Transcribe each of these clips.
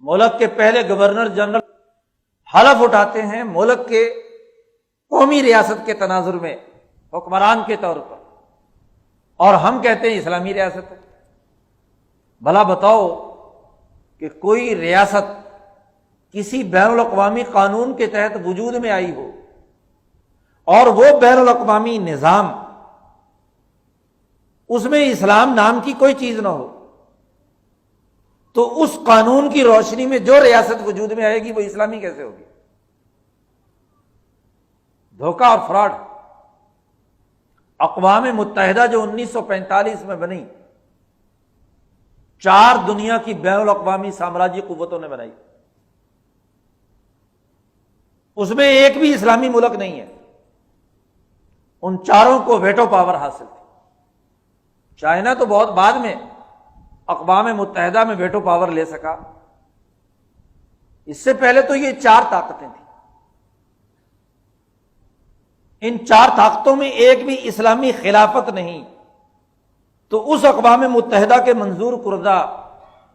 ملک کے پہلے governor general حلف اٹھاتے ہیں ملک کے قومی ریاست کے تناظر میں حکمران کے طور پر، اور ہم کہتے ہیں اسلامی ریاست ہے۔ بھلا بتاؤ کہ کوئی ریاست کسی بین الاقوامی قانون کے تحت وجود میں آئی ہو اور وہ بین الاقوامی نظام اس میں اسلام نام کی کوئی چیز نہ ہو، تو اس قانون کی روشنی میں جو ریاست وجود میں آئے گی وہ اسلامی کیسے ہوگی؟ دھوکہ اور فراڈ۔ اقوام متحدہ جو 1945 میں بنی، 4 دنیا کی بین الاقوامی سامراجی قوتوں نے بنائی، اس میں ایک بھی اسلامی ملک نہیں ہے۔ ان چاروں کو ویٹو پاور حاصل تھی۔ چائنا تو بہت بعد میں اقوام متحدہ میں ویٹو پاور لے سکا، اس سے پہلے تو یہ 4 طاقتیں تھیں۔ ان 4 طاقتوں میں ایک بھی اسلامی خلافت نہیں، تو اس اقوام متحدہ کے منظور کردہ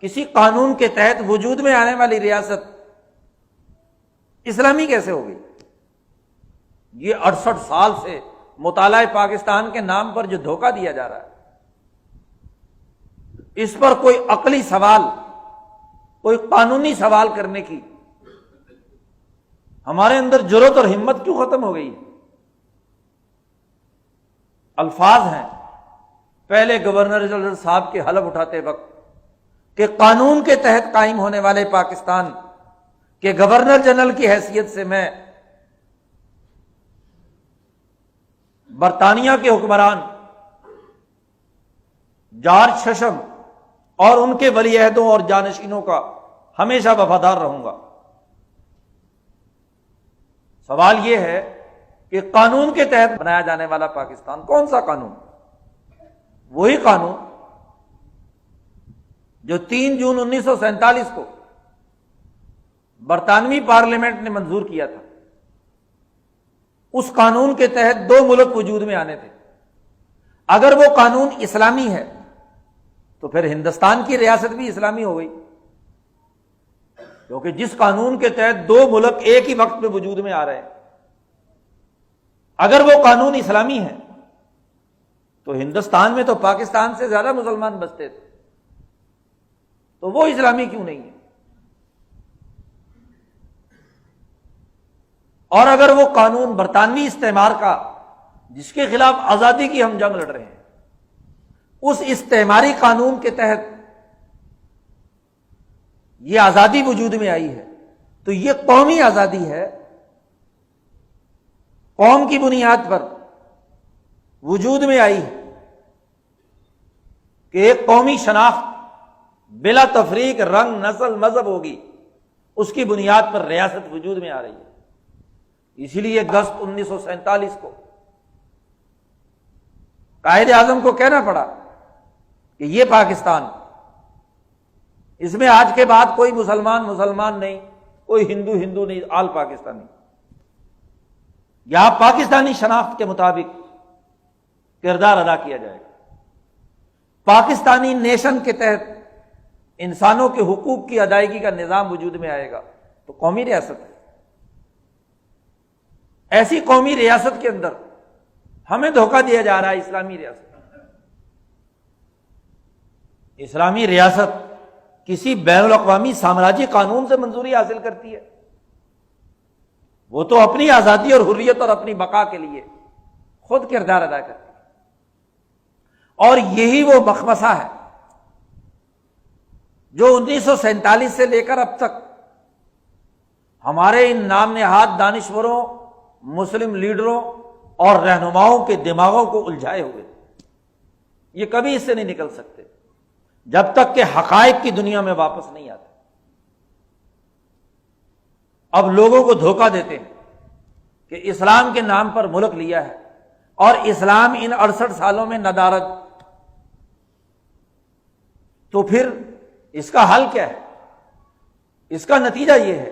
کسی قانون کے تحت وجود میں آنے والی ریاست اسلامی کیسے ہو گئی؟ یہ 68 سال سے مطالعہ پاکستان کے نام پر جو دھوکہ دیا جا رہا ہے، اس پر کوئی عقلی سوال، کوئی قانونی سوال کرنے کی ہمارے اندر جرأت اور ہمت کیوں ختم ہو گئی؟ الفاظ ہیں پہلے گورنر جنرل صاحب کے حلف اٹھاتے وقت کہ قانون کے تحت قائم ہونے والے پاکستان کے گورنر جنرل کی حیثیت سے میں برطانیہ کے حکمران جارج ششم اور ان کے ولی عہدوں اور جانشینوں کا ہمیشہ وفادار رہوں گا۔ سوال یہ ہے کہ قانون کے تحت بنایا جانے والا پاکستان کون سا قانون؟ وہی قانون جو 3 جون 1947 کو برطانوی پارلیمنٹ نے منظور کیا تھا۔ اس قانون کے تحت 2 ملک وجود میں آنے تھے۔ اگر وہ قانون اسلامی ہے تو پھر ہندوستان کی ریاست بھی اسلامی ہو گئی، کیونکہ جس قانون کے تحت 2 ملک ایک ہی وقت میں وجود میں آ رہے ہیں، اگر وہ قانون اسلامی ہے تو ہندوستان میں تو پاکستان سے زیادہ مسلمان بستے تھے، تو وہ اسلامی کیوں نہیں ہے؟ اور اگر وہ قانون برطانوی استعمار کا، جس کے خلاف آزادی کی ہم جنگ لڑ رہے ہیں، اس استعماری قانون کے تحت یہ آزادی وجود میں آئی ہے، تو یہ قومی آزادی ہے، قوم کی بنیاد پر وجود میں آئی ہے کہ ایک قومی شناخت بلا تفریق رنگ، نسل، مذہب ہوگی، اس کی بنیاد پر ریاست وجود میں آ رہی ہے۔ اسی لیے اگست 1947 کو قائد اعظم کو کہنا پڑا کہ یہ پاکستان، اس میں آج کے بعد کوئی مسلمان نہیں، کوئی ہندو نہیں، آل پاکستانی، یہاں پاکستانی شناخت کے مطابق کردار ادا کیا جائے گا۔ پاکستانی نیشن کے تحت انسانوں کے حقوق کی ادائیگی کا نظام وجود میں آئے گا، تو قومی ریاست ہے۔ ایسی قومی ریاست کے اندر ہمیں دھوکہ دیا جا رہا ہے اسلامی ریاست۔ اسلامی ریاست کسی بین الاقوامی سامراجی قانون سے منظوری حاصل کرتی ہے؟ وہ تو اپنی آزادی اور حریت اور اپنی بقا کے لیے خود کردار ادا کرتی ہے، اور یہی وہ مخمصہ ہے جو 1947 سے لے کر اب تک ہمارے ان نام نہاد دانشوروں، مسلم لیڈروں اور رہنماؤں کے دماغوں کو الجھائے ہوئے، یہ کبھی اس سے نہیں نکل سکتے جب تک کہ حقائق کی دنیا میں واپس نہیں آتے۔ اب لوگوں کو دھوکہ دیتے ہیں کہ اسلام کے نام پر ملک لیا ہے، اور اسلام ان 68 سالوں میں ندارد، تو پھر اس کا حل کیا ہے؟ اس کا نتیجہ یہ ہے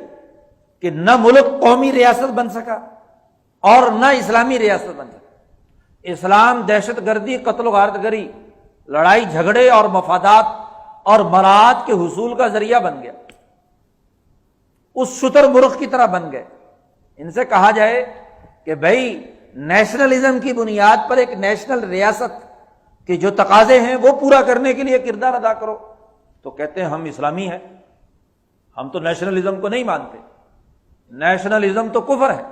کہ نہ ملک قومی ریاست بن سکا اور نہ اسلامی ریاست بن سکا۔ اسلام دہشت گردی، قتل و غارت گری، لڑائی جھگڑے اور مفادات اور مراعات کے حصول کا ذریعہ بن گیا۔ اس شتر مرغ کی طرح بن گئے۔ ان سے کہا جائے کہ بھائی نیشنلزم کی بنیاد پر ایک نیشنل ریاست کے جو تقاضے ہیں وہ پورا کرنے کے لیے کردار ادا کرو، تو کہتے ہیں ہم اسلامی ہیں، ہم تو نیشنلزم کو نہیں مانتے، نیشنلزم تو کفر ہے،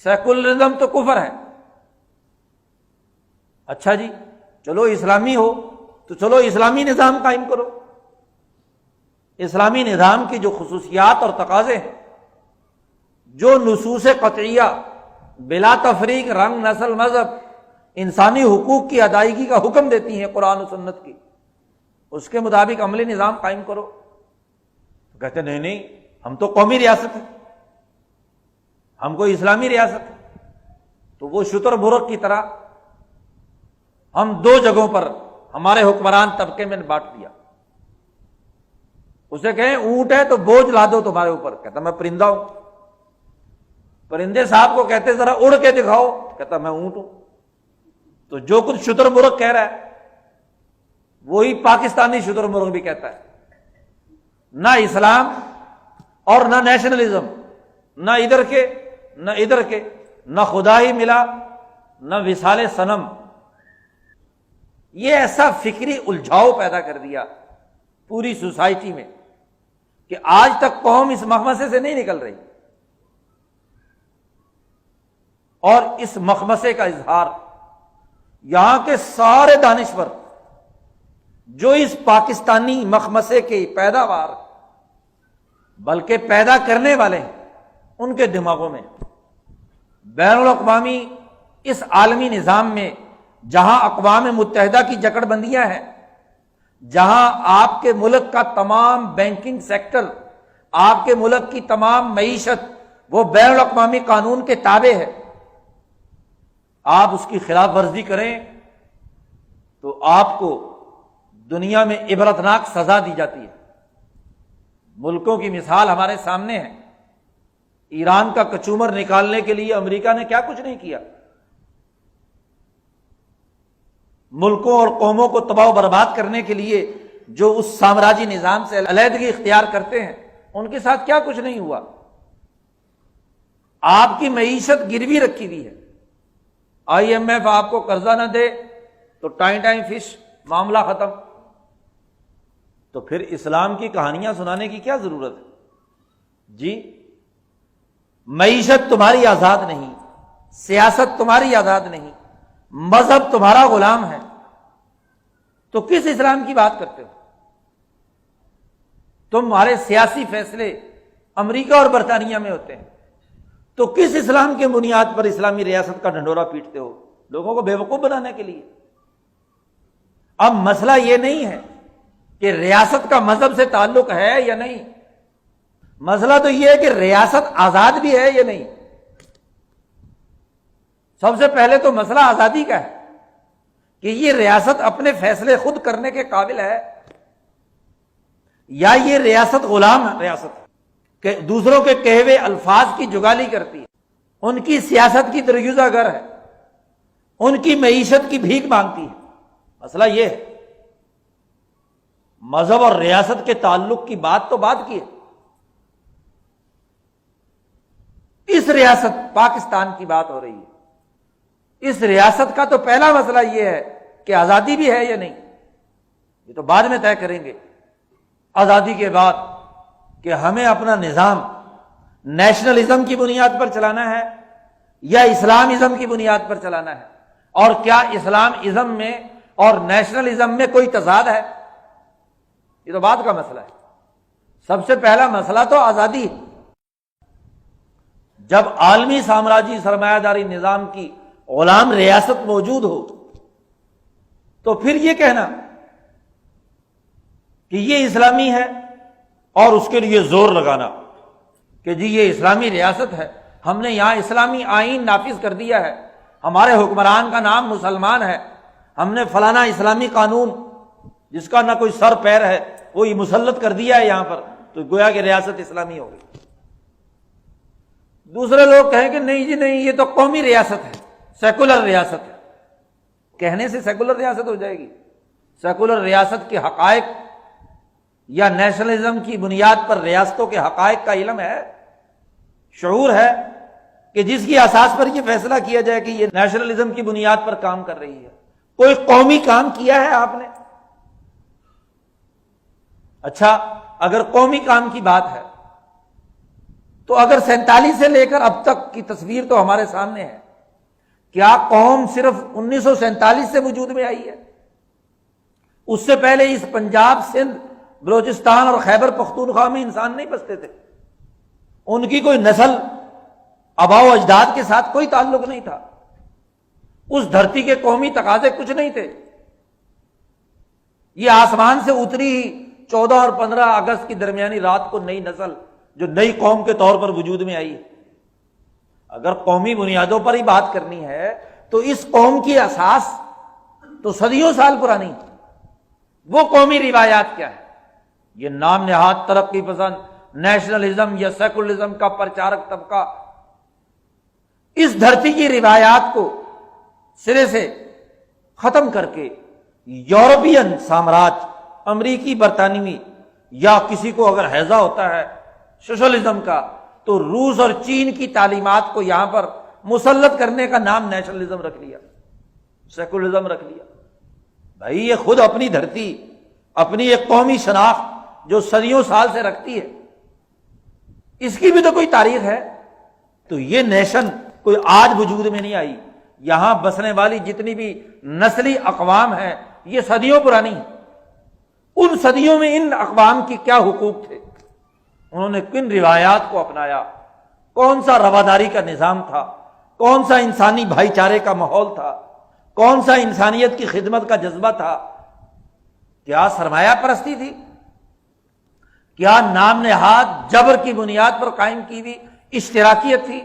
سیکولرزم تو کفر ہے۔ اچھا جی چلو اسلامی ہو تو چلو اسلامی نظام قائم کرو۔ اسلامی نظام کی جو خصوصیات اور تقاضے ہیں، جو نصوص قطعیہ بلا تفریق رنگ نسل مذہب انسانی حقوق کی ادائیگی کا حکم دیتی ہیں قرآن و سنت کی، اس کے مطابق عملی نظام قائم کرو۔ تو کہتے نہیں نہیں ہم تو قومی ریاست ہیں، ہم کو اسلامی ریاست ہے۔ تو وہ شتر مرغ کی طرح ہم دو جگہوں پر ہمارے حکمران طبقے میں بانٹ دیا۔ اسے کہیں اونٹ ہے تو بوجھ لا دو تمہارے اوپر، کہتا میں پرندہ ہوں۔ پرندے صاحب کو کہتے ذرا اڑ کے دکھاؤ، کہتا میں اونٹ ہوں۔ تو جو کچھ شتر مرغ کہہ رہا ہے وہی پاکستانی شتر مرغ بھی کہتا ہے۔ نہ اسلام اور نہ نیشنلزم، نہ ادھر کے نہ ادھر کے، نہ خدا ہی ملا نہ وصال صنم۔ یہ ایسا فکری الجھاؤ پیدا کر دیا پوری سوسائٹی میں کہ آج تک قوم اس مخمصے سے نہیں نکل رہی، اور اس مخمصے کا اظہار یہاں کے سارے دانشور جو اس پاکستانی مخمصے کی پیداوار بلکہ پیدا کرنے والے ہیں ان کے دماغوں میں بین الاقوامی اس عالمی نظام میں، جہاں اقوام متحدہ کی جکڑ بندیاں ہیں، جہاں آپ کے ملک کا تمام بینکنگ سیکٹر، آپ کے ملک کی تمام معیشت وہ بین الاقوامی قانون کے تابع ہے، آپ اس کی خلاف ورزی کریں تو آپ کو دنیا میں عبرتناک سزا دی جاتی ہے۔ ملکوں کی مثال ہمارے سامنے ہے۔ ایران کا کچومر نکالنے کے لیے امریکہ نے کیا کچھ نہیں کیا، ملکوں اور قوموں کو تباہ و برباد کرنے کے لیے جو اس سامراجی نظام سے علیحدگی اختیار کرتے ہیں ان کے ساتھ کیا کچھ نہیں ہوا۔ آپ کی معیشت گروی رکھی ہوئی ہے، IMF آپ کو قرضہ نہ دے تو ٹائم فش، معاملہ ختم۔ تو پھر اسلام کی کہانیاں سنانے کی کیا ضرورت ہے جی؟ معیشت تمہاری آزاد نہیں، سیاست تمہاری آزاد نہیں، مذہب تمہارا غلام ہے، تو کس اسلام کی بات کرتے ہو؟ تمہارے سیاسی فیصلے امریکہ اور برطانیہ میں ہوتے ہیں، تو کس اسلام کے بنیاد پر اسلامی ریاست کا ڈھنڈورا پیٹتے ہو لوگوں کو بیوقوف بنانے کے لیے؟ اب مسئلہ یہ نہیں ہے کہ ریاست کا مذہب سے تعلق ہے یا نہیں، مسئلہ تو یہ ہے کہ ریاست آزاد بھی ہے یا نہیں۔ سب سے پہلے تو مسئلہ آزادی کا ہے کہ یہ ریاست اپنے فیصلے خود کرنے کے قابل ہے، یا یہ ریاست غلام ریاست ہے کہ دوسروں کے کہے ہوئے الفاظ کی جگالی کرتی ہے، ان کی سیاست کی دریوزہ گر ہے، ان کی معیشت کی بھیک مانگتی ہے۔ مسئلہ یہ ہے، مذہب اور ریاست کے تعلق کی بات تو بات کی ہے۔ اس ریاست پاکستان کی بات ہو رہی ہے، اس ریاست کا تو پہلا مسئلہ یہ ہے کہ آزادی بھی ہے یا نہیں، یہ تو بعد میں طے کریں گے آزادی کے بعد کہ ہمیں اپنا نظام نیشنلزم کی بنیاد پر چلانا ہے یا اسلامزم کی بنیاد پر چلانا ہے، اور کیا اسلامزم میں اور نیشنلزم میں کوئی تضاد ہے، یہ تو بعد کا مسئلہ ہے۔ سب سے پہلا مسئلہ تو آزادی ہے۔ جب عالمی سامراجی سرمایہ داری نظام کی غلام ریاست موجود ہو تو پھر یہ کہنا کہ یہ اسلامی ہے اور اس کے لیے زور لگانا کہ جی یہ اسلامی ریاست ہے، ہم نے یہاں اسلامی آئین نافذ کر دیا ہے، ہمارے حکمران کا نام مسلمان ہے، ہم نے فلانا اسلامی قانون جس کا نہ کوئی سر پیر ہے وہی مسلط کر دیا ہے یہاں پر، تو گویا کہ ریاست اسلامی ہو گئی۔ دوسرے لوگ کہیں کہ نہیں جی نہیں، یہ تو قومی ریاست ہے، سیکولر ریاست ہے۔ کہنے سے سیکولر ریاست ہو جائے گی؟ سیکولر ریاست کے حقائق یا نیشنلزم کی بنیاد پر ریاستوں کے حقائق کا علم ہے، شعور ہے کہ جس کی اساس پر یہ فیصلہ کیا جائے کہ یہ نیشنلزم کی بنیاد پر کام کر رہی ہے؟ کوئی قومی کام کیا ہے آپ نے؟ اچھا، اگر قومی کام کی بات ہے تو اگر 47 سے لے کر اب تک کی تصویر تو ہمارے سامنے ہے، کیا قوم صرف 1947 سے وجود میں آئی ہے؟ اس سے پہلے اس پنجاب، سندھ، بلوچستان اور خیبر پختونخوا میں انسان نہیں بستے تھے؟ ان کی کوئی نسل آباء و اجداد کے ساتھ کوئی تعلق نہیں تھا؟ اس دھرتی کے قومی تقاضے کچھ نہیں تھے؟ یہ آسمان سے اتری ہی 14 اور 15 اگست کی درمیانی رات کو نئی نسل جو نئی قوم کے طور پر وجود میں آئی ہے۔ اگر قومی بنیادوں پر ہی بات کرنی ہے تو اس قوم کی اساس تو صدیوں سال پرانی، وہ قومی روایات کیا ہے؟ یہ نام نہاد ترقی پسند نیشنلزم یا سیکولرزم کا پرچارک طبقہ اس دھرتی کی روایات کو سرے سے ختم کر کے یورپین سامراج، امریکی، برطانوی، یا کسی کو اگر ہیضہ ہوتا ہے سوشلزم کا تو روس اور چین کی تعلیمات کو یہاں پر مسلط کرنے کا نام نیشنلزم رکھ لیا، سیکولرزم رکھ لیا۔ بھائی یہ خود اپنی دھرتی، اپنی ایک قومی شناخت جو صدیوں سال سے رکھتی ہے، اس کی بھی تو کوئی تاریخ ہے۔ تو یہ نیشن کوئی آج وجود میں نہیں آئی، یہاں بسنے والی جتنی بھی نسلی اقوام ہیں یہ صدیوں پرانی ہیں۔ ان صدیوں میں ان اقوام کی کیا حقوق تھے؟ انہوں نے کن روایات کو اپنایا؟ کون سا رواداری کا نظام تھا؟ کون سا انسانی بھائی چارے کا ماحول تھا؟ کون سا انسانیت کی خدمت کا جذبہ تھا؟ کیا سرمایہ پرستی تھی؟ کیا نام نہاد جبر کی بنیاد پر قائم کی ہوئی اشتراکیت تھی؟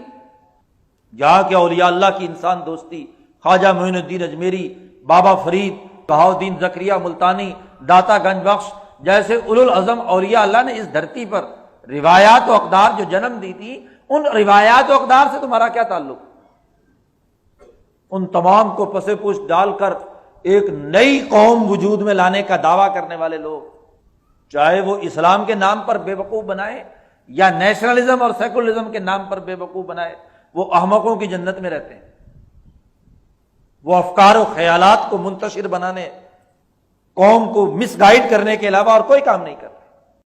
جہاں کہ اولیاء اللہ کی انسان دوستی، خواجہ معین الدین اجمیری، بابا فرید، بہاؤالدین زکریا ملتانی، داتا گنج بخش جیسے اولو العزم اولیاء اللہ نے اس دھرتی پر روایات و اقدار جو جنم دی تھی، ان روایات و اقدار سے تمہارا کیا تعلق؟ ان تمام کو پس پشت ڈال کر ایک نئی قوم وجود میں لانے کا دعویٰ کرنے والے لوگ، چاہے وہ اسلام کے نام پر بے وقوف بنائے یا نیشنلزم اور سیکولرزم کے نام پر بے وقوف بنائے، وہ احمقوں کی جنت میں رہتے ہیں۔ وہ افکار و خیالات کو منتشر بنانے، قوم کو مس گائیڈ کرنے کے علاوہ اور کوئی کام نہیں کرتے۔